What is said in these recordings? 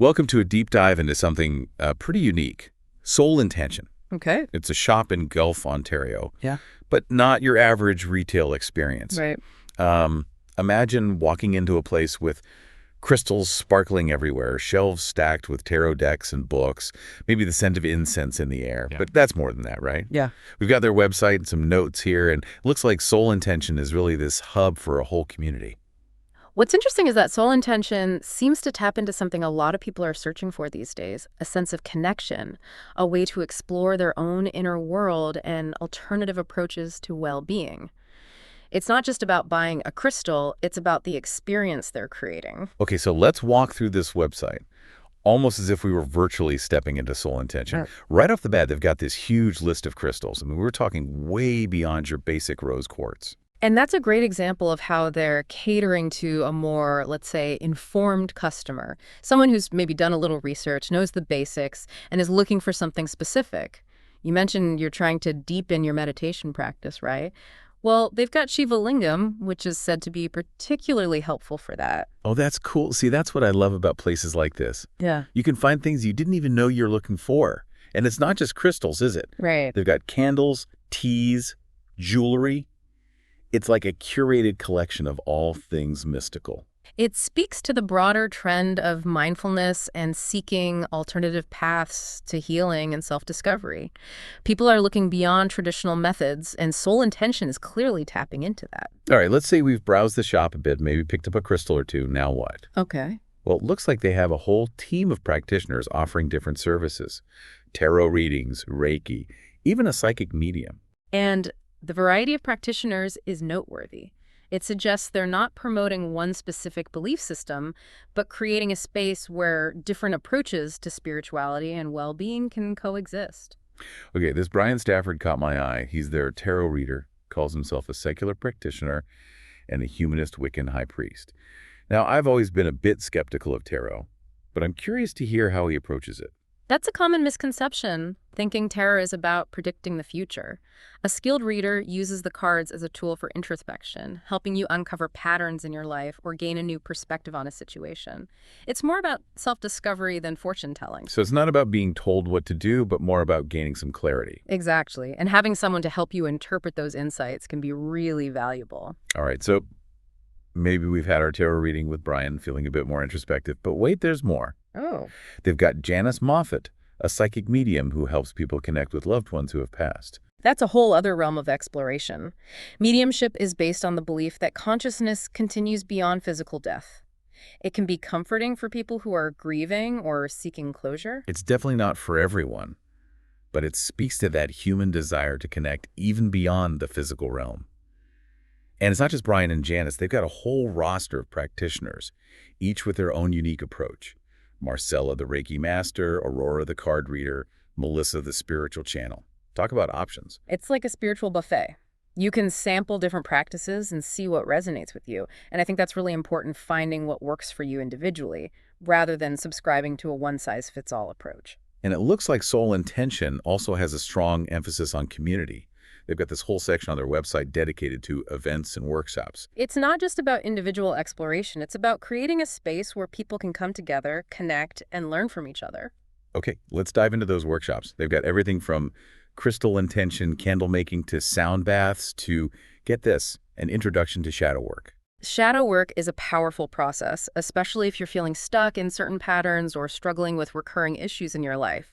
Welcome to a deep dive into something pretty unique, Soul Intention. Okay. It's a shop in Guelph, Ontario, Yeah. but not your average retail experience. Right. Imagine walking into a place with crystals sparkling everywhere, shelves stacked with tarot decks and books, maybe the scent of incense in the air. Yeah. But that's more than that, right? Yeah. We've got their website and some notes here, and it looks like Soul Intention is really this hub for a whole community. What's interesting is that soul intention seems to tap into something a lot of people are searching for these days, a sense of connection, a way to explore their own inner world and alternative approaches to well-being. It's not just about buying a crystal, it's about the experience they're creating. Okay, so let's walk through this website, almost as if we were virtually stepping into Soul Intention. Right. Right off the bat, they've got this huge list of crystals. I mean, we're talking way beyond your basic rose quartz. And that's a great example of how they're catering to a more, let's say, informed customer, someone who's maybe done a little research, knows the basics, and is looking for something specific. You mentioned you're trying to deepen your meditation practice, right? Well, they've got Shiva Lingam, which is said to be particularly helpful for that. Oh, that's cool. See, that's what I love about places like this. Yeah. You can find things you didn't even know you're looking for. And it's not just crystals, is it? Right. They've got candles, teas, jewelry. It's like a curated collection of all things mystical. It speaks to the broader trend of mindfulness and seeking alternative paths to healing and self-discovery. People are looking beyond traditional methods, and Soul Intention is clearly tapping into that. All right, let's say we've browsed the shop a bit, maybe picked up a crystal or two. Now what? Okay. Well, it looks like they have a whole team of practitioners offering different services. Tarot readings, Reiki, even a psychic medium. And the variety of practitioners is noteworthy. It suggests they're not promoting one specific belief system, but creating a space where different approaches to spirituality and well-being can coexist. Okay, this Brian Stafford caught my eye. He's their tarot reader, calls himself a secular practitioner, and a humanist Wiccan high priest. Now, I've always been a bit skeptical of tarot, but I'm curious to hear how he approaches it. That's a common misconception, thinking tarot is about predicting the future. A skilled reader uses the cards as a tool for introspection, helping you uncover patterns in your life or gain a new perspective on a situation. It's more about self-discovery than fortune-telling. So it's not about being told what to do, but more about gaining some clarity. Exactly. And having someone to help you interpret those insights can be really valuable. All right, so maybe we've had our tarot reading with Brian, feeling a bit more introspective, but wait, there's more. Oh. They've got Janice Moffat, a psychic medium who helps people connect with loved ones who have passed. That's a whole other realm of exploration. Mediumship is based on the belief that consciousness continues beyond physical death. It can be comforting for people who are grieving or seeking closure. It's definitely not for everyone, but it speaks to that human desire to connect even beyond the physical realm. And it's not just Brian and Janice. They've got a whole roster of practitioners, each with their own unique approach. Marcella, the Reiki master, Aurora, the card reader, Melissa, the spiritual channel. Talk about options. It's like a spiritual buffet. You can sample different practices and see what resonates with you. And I think that's really important, finding what works for you individually, rather than subscribing to a one-size-fits-all approach. And it looks like Soul Intention also has a strong emphasis on community. They've got this whole section on their website dedicated to events and workshops. It's not just about individual exploration. It's about creating a space where people can come together, connect, and learn from each other. Okay, let's dive into those workshops. They've got everything from crystal intention, candle making, to sound baths, to, get this, an introduction to shadow work. Shadow work is a powerful process, especially if you're feeling stuck in certain patterns or struggling with recurring issues in your life.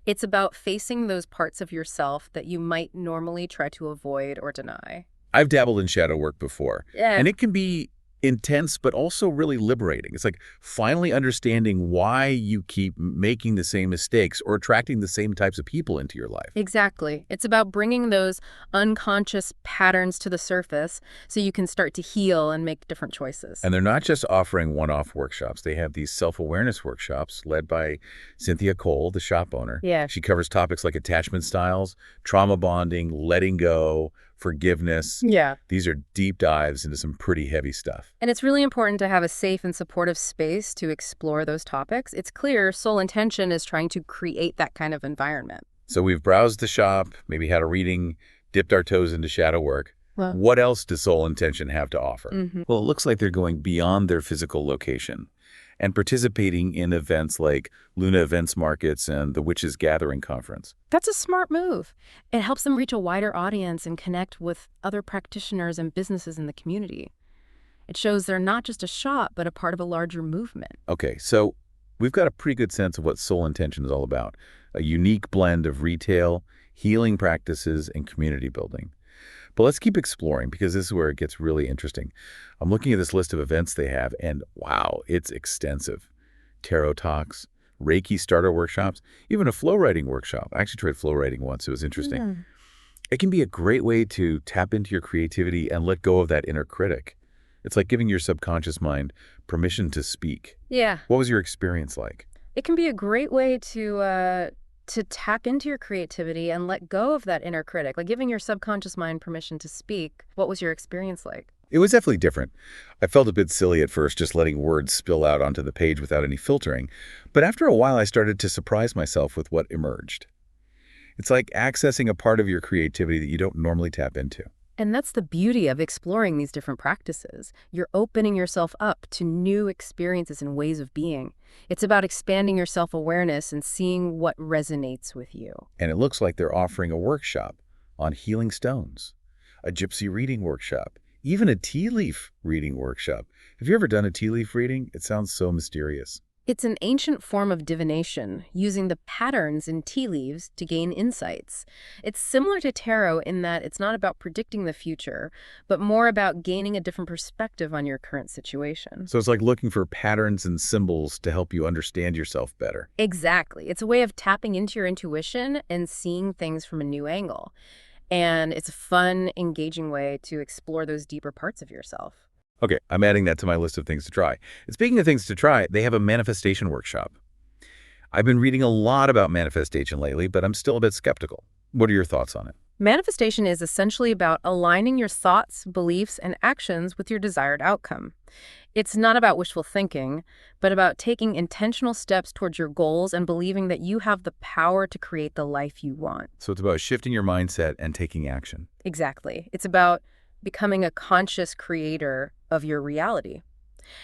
It's about facing those parts of yourself that you might normally try to avoid or deny. I've dabbled in shadow work before, Yeah. and it can be intense, but also really liberating. It's like finally understanding why you keep making the same mistakes or attracting the same types of people into your life. Exactly. It's about bringing those unconscious patterns to the surface so you can start to heal and make different choices. And they're not just offering one-off workshops. They have these self-awareness workshops led by Cynthia Cole, the shop owner. Yeah. She covers topics like attachment styles, trauma bonding, letting go, forgiveness. Yeah. These are deep dives into some pretty heavy stuff. And it's really important to have a safe and supportive space to explore those topics. It's clear Soul Intention is trying to create that kind of environment. So we've browsed the shop, maybe had a reading, dipped our toes into shadow work. Well, What else does Soul Intention have to offer? mhm. Well, it looks like they're going beyond their physical location. and participating in events like Luna Events Markets and the Witches Gathering Conference. That's a smart move. It helps them reach a wider audience and connect with other practitioners and businesses in the community. It shows they're not just a shop, but a part of a larger movement. Okay, so we've got a pretty good sense of what Soul Intention is all about, a unique blend of retail, healing practices, and community building. But let's keep exploring because this is where it gets really interesting. I'm looking at this list of events they have, and wow, it's extensive. Tarot talks, Reiki starter workshops, even a flow writing workshop. I actually tried flow writing once. It was interesting. Mm. It can be a great way to tap into your creativity and let go of that inner critic. It's like giving your subconscious mind permission to speak. Yeah, What was your experience like? it can be a great way to tap into your creativity and let go of that inner critic, like giving your subconscious mind permission to speak. What was your experience like? It was definitely different. I felt a bit silly at first, just letting words spill out onto the page without any filtering. But after a while, I started to surprise myself with what emerged. It's like accessing a part of your creativity that you don't normally tap into. And that's the beauty of exploring these different practices. You're opening yourself up to new experiences and ways of being. It's about expanding your self-awareness and seeing what resonates with you. And it looks like they're offering a workshop on healing stones, a gypsy reading workshop, even a tea leaf reading workshop. Have you ever done a tea leaf reading? It sounds so mysterious. It's an ancient form of divination, using the patterns in tea leaves to gain insights. It's similar to tarot in that it's not about predicting the future, but more about gaining a different perspective on your current situation. So it's like looking for patterns and symbols to help you understand yourself better. Exactly. It's a way of tapping into your intuition and seeing things from a new angle. And it's a fun, engaging way to explore those deeper parts of yourself. Okay, I'm adding that to my list of things to try. And speaking of things to try, they have a manifestation workshop. I've been reading a lot about manifestation lately, but I'm still a bit skeptical. What are your thoughts on it? Manifestation is essentially about aligning your thoughts, beliefs, and actions with your desired outcome. It's not about wishful thinking, but about taking intentional steps towards your goals and believing that you have the power to create the life you want. So it's about shifting your mindset and taking action. Exactly. It's about becoming a conscious creator of your reality.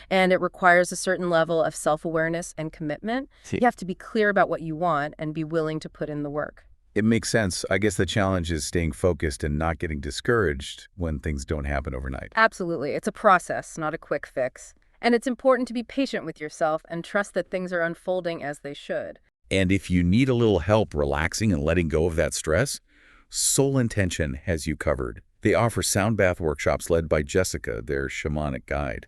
And it requires a certain level of self-awareness and commitment. See, You have to be clear about what you want and be willing to put in the work. it makes sense. I guess the challenge is staying focused and not getting discouraged when things don't happen overnight. Absolutely. It's a process, not a quick fix. And it's important to be patient with yourself and trust that things are unfolding as they should. And if you need a little help relaxing and letting go of that stress, Soul Intention has you covered. They offer sound bath workshops led by Jessica, their shamanic guide.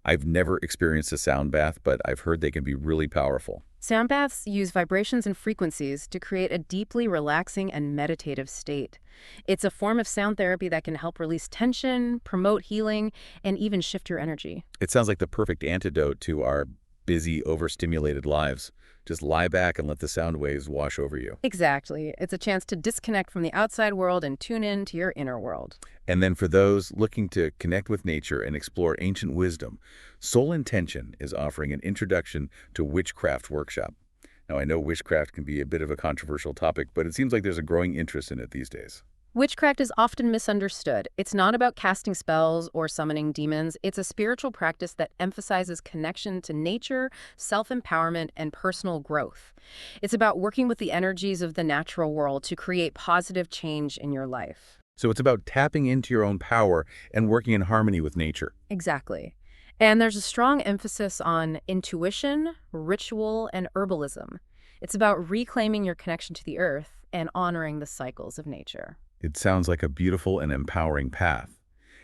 I've never experienced a sound bath, but I've heard they can be really powerful. Sound baths use vibrations and frequencies to create a deeply relaxing and meditative state. It's a form of sound therapy that can help release tension, promote healing, and even shift your energy. It sounds like the perfect antidote to our busy, overstimulated lives. Just lie back and let the sound waves wash over you. Exactly. It's a chance to disconnect from the outside world and tune in to your inner world. And then for those looking to connect with nature and explore ancient wisdom, Soul Intention is offering an introduction to witchcraft workshop. Now, I know witchcraft can be a bit of a controversial topic, but it seems like there's a growing interest in it these days. Witchcraft is often misunderstood. It's not about casting spells or summoning demons. It's a spiritual practice that emphasizes connection to nature, self-empowerment, and personal growth. It's about working with the energies of the natural world to create positive change in your life. So it's about tapping into your own power and working in harmony with nature. Exactly. And there's a strong emphasis on intuition, ritual, and herbalism. It's about reclaiming your connection to the earth and honoring the cycles of nature. It sounds like a beautiful and empowering path.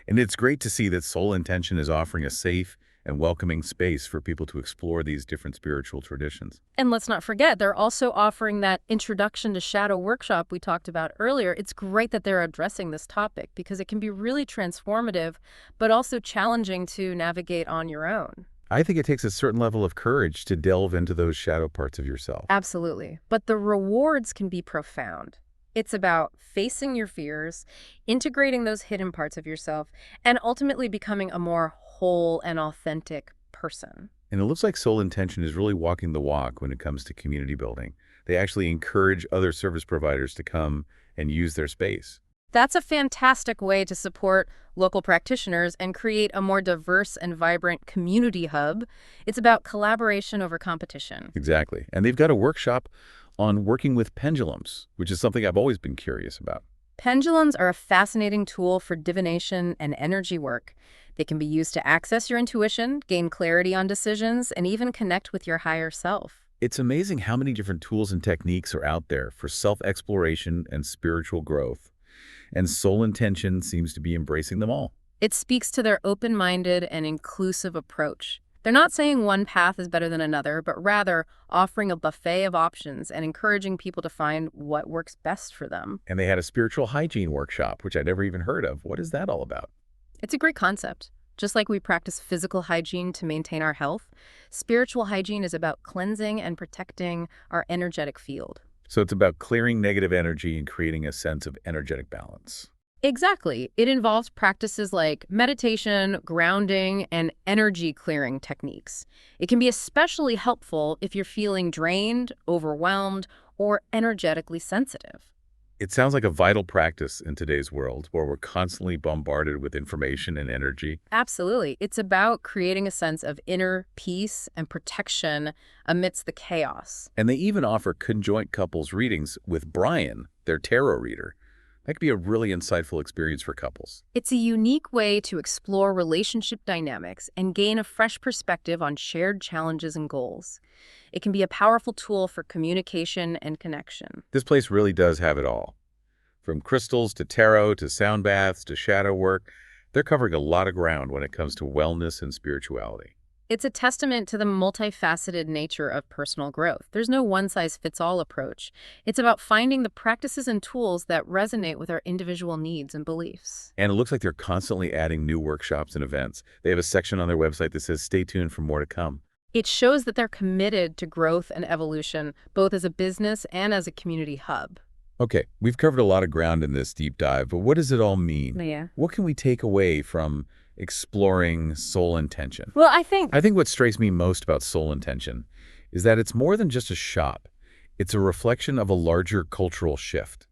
And it's great to see that Soul Intention is offering a safe and welcoming space for people to explore these different spiritual traditions. And let's not forget, they're also offering that Introduction to Shadow workshop we talked about earlier. It's great that they're addressing this topic because it can be really transformative, but also challenging to navigate on your own. I think it takes a certain level of courage to delve into those shadow parts of yourself. Absolutely. But the rewards can be profound. It's about facing your fears, integrating those hidden parts of yourself, and ultimately becoming a more whole and authentic person. And it looks like Soul Intention is really walking the walk when it comes to community building. They actually encourage other service providers to come and use their space. That's a fantastic way to support local practitioners and create a more diverse and vibrant community hub. It's about collaboration over competition. Exactly. And they've got a workshop on working with pendulums, which is something I've always been curious about. Pendulums are a fascinating tool for divination and energy work. They can be used to access your intuition, gain clarity on decisions, and even connect with your higher self. It's amazing how many different tools and techniques are out there for self-exploration and spiritual growth. And Soul Intention seems to be embracing them all. It speaks to their open-minded and inclusive approach. They're not saying one path is better than another, but rather offering a buffet of options and encouraging people to find what works best for them. And they had a spiritual hygiene workshop, which I'd never even heard of. What is that all about? It's a great concept. Just like we practice physical hygiene to maintain our health, spiritual hygiene is about cleansing and protecting our energetic field. So it's about clearing negative energy and creating a sense of energetic balance. Exactly. It involves practices like meditation, grounding, and energy clearing techniques. It can be especially helpful if you're feeling drained, overwhelmed, or energetically sensitive. It sounds like a vital practice in today's world where we're constantly bombarded with information and energy. Absolutely. It's about creating a sense of inner peace and protection amidst the chaos. And they even offer conjoint couples readings with Brian, their tarot reader. That could be a really insightful experience for couples. It's a unique way to explore relationship dynamics and gain a fresh perspective on shared challenges and goals. It can be a powerful tool for communication and connection. This place really does have it all. From crystals to tarot to sound baths to shadow work, they're covering a lot of ground when it comes to wellness and spirituality. It's a testament to the multifaceted nature of personal growth. There's no one-size-fits-all approach. It's about finding the practices and tools that resonate with our individual needs and beliefs. And it looks like they're constantly adding new workshops and events. They have a section on their website that says, "Stay tuned for more to come." It shows that they're committed to growth and evolution, both as a business and as a community hub. Okay, we've covered a lot of ground in this deep dive, but what does it all mean? Yeah. What can we take away from exploring Soul Intention? Well, I think what strikes me most about Soul Intention is that it's more than just a shop. It's a reflection of a larger cultural shift.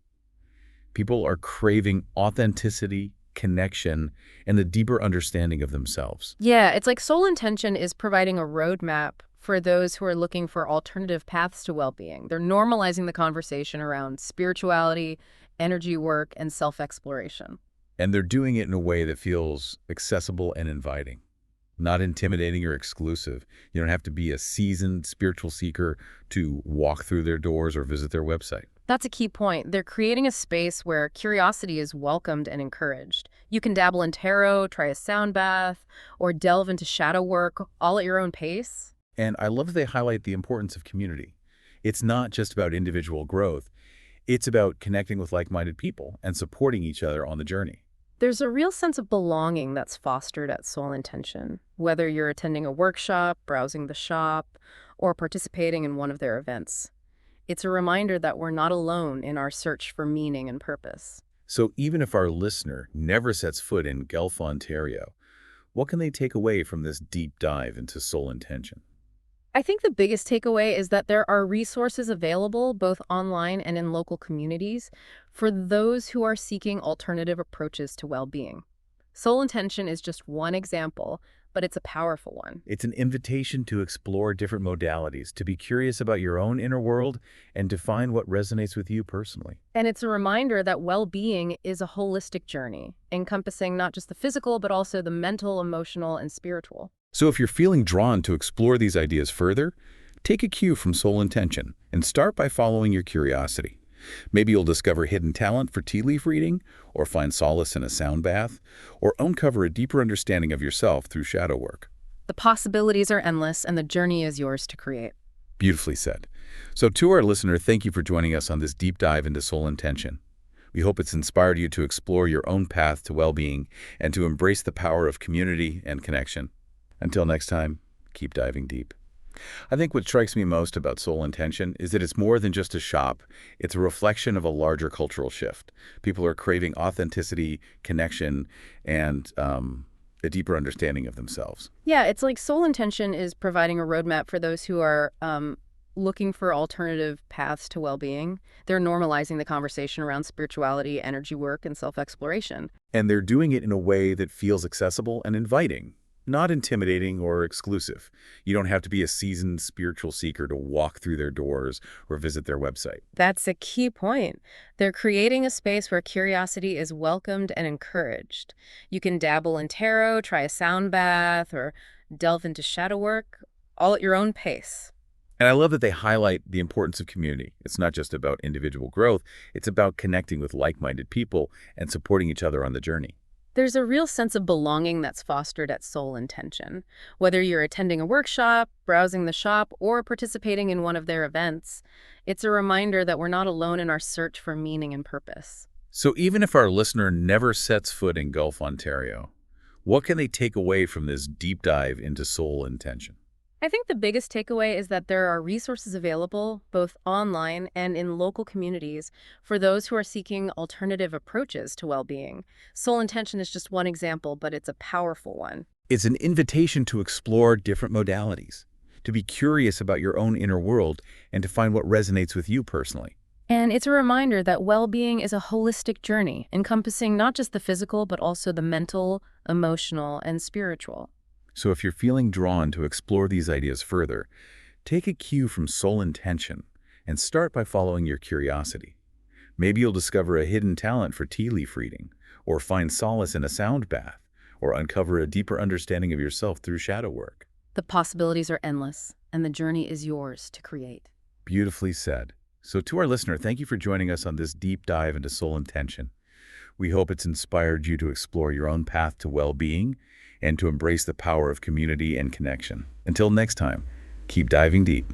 People are craving authenticity, connection, and a deeper understanding of themselves. Yeah, it's like Soul Intention is providing a roadmap for those who are looking for alternative paths to well-being. They're normalizing the conversation around spirituality, energy work, and self-exploration. And they're doing it in a way that feels accessible and inviting, not intimidating or exclusive. You don't have to be a seasoned spiritual seeker to walk through their doors or visit their website. That's a key point. They're creating a space where curiosity is welcomed and encouraged. You can dabble in tarot, try a sound bath, or delve into shadow work, all at your own pace. And I love that they highlight the importance of community. It's not just about individual growth. It's about connecting with like-minded people and supporting each other on the journey. There's a real sense of belonging that's fostered at Soul Intention, whether you're attending a workshop, browsing the shop, or participating in one of their events. It's a reminder that we're not alone in our search for meaning and purpose. So even if our listener never sets foot in Guelph, Ontario, what can they take away from this deep dive into Soul Intention? I think the biggest takeaway is that there are resources available both online and in local communities for those who are seeking alternative approaches to well-being. Soul Intention is just one example, but it's a powerful one. It's an invitation to explore different modalities, to be curious about your own inner world, and to find what resonates with you personally. And it's a reminder that well-being is a holistic journey, encompassing not just the physical, but also the mental, emotional, and spiritual. So if you're feeling drawn to explore these ideas further, take a cue from Soul Intention and start by following your curiosity. Maybe you'll discover hidden talent for tea leaf reading, or find solace in a sound bath, or uncover a deeper understanding of yourself through shadow work. The possibilities are endless, and the journey is yours to create. Beautifully said. So to our listener, thank you for joining us on this deep dive into Soul Intention. We hope it's inspired you to explore your own path to well-being and to embrace the power of community and connection. Until next time, keep diving deep. I think what strikes me most about Soul Intention is that it's more than just a shop. It's a reflection of a larger cultural shift. People are craving authenticity, connection, and a deeper understanding of themselves. Yeah, it's like Soul Intention is providing a roadmap for those who are looking for alternative paths to well-being. They're normalizing the conversation around spirituality, energy work, and self-exploration. And they're doing it in a way that feels accessible and inviting, not intimidating or exclusive. You don't have to be a seasoned spiritual seeker to walk through their doors or visit their website. That's a key point. They're creating a space where curiosity is welcomed and encouraged. You can dabble in tarot, try a sound bath, or delve into shadow work, all at your own pace. And I love that they highlight the importance of community. It's not just about individual growth, it's about connecting with like-minded people and supporting each other on the journey. There's a real sense of belonging that's fostered at Soul Intention. Whether you're attending a workshop, browsing the shop, or participating in one of their events, it's a reminder that we're not alone in our search for meaning and purpose. So even if our listener never sets foot in Guelph, Ontario, what can they take away from this deep dive into soul intention? I think the biggest takeaway is that there are resources available, both online and in local communities, for those who are seeking alternative approaches to well-being. Soul Intention is just one example, but it's a powerful one. It's an invitation to explore different modalities, to be curious about your own inner world, and to find what resonates with you personally. And it's a reminder that well-being is a holistic journey, encompassing not just the physical, but also the mental, emotional, and spiritual. So if you're feeling drawn to explore these ideas further, take a cue from Soul Intention and start by following your curiosity. Maybe you'll discover a hidden talent for tea leaf reading, or find solace in a sound bath, or uncover a deeper understanding of yourself through shadow work. The possibilities are endless, and the journey is yours to create. Beautifully said. So to our listener, thank you for joining us on this deep dive into Soul Intention. We hope it's inspired you to explore your own path to well-being and to embrace the power of community and connection. Until next time, keep diving deep.